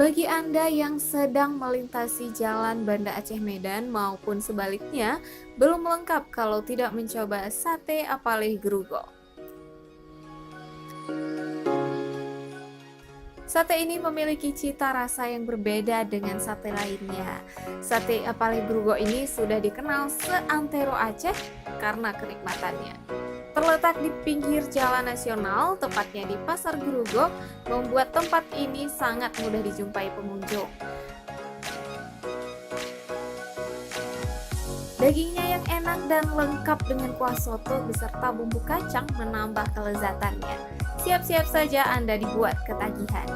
Bagi Anda yang sedang melintasi jalan Banda Aceh Medan maupun sebaliknya, belum lengkap kalau tidak mencoba sate apalih gerugo. Sate ini memiliki cita rasa yang berbeda dengan sate lainnya. Sate apalih gerugo ini sudah dikenal seantero Aceh karena kenikmatannya. Terletak di pinggir jalan nasional, tepatnya di Pasar Gerugo, membuat tempat ini sangat mudah dijumpai pengunjung. Dagingnya yang enak dan lengkap dengan kuah soto beserta bumbu kacang menambah kelezatannya. Siap-siap saja Anda dibuat ketagihan.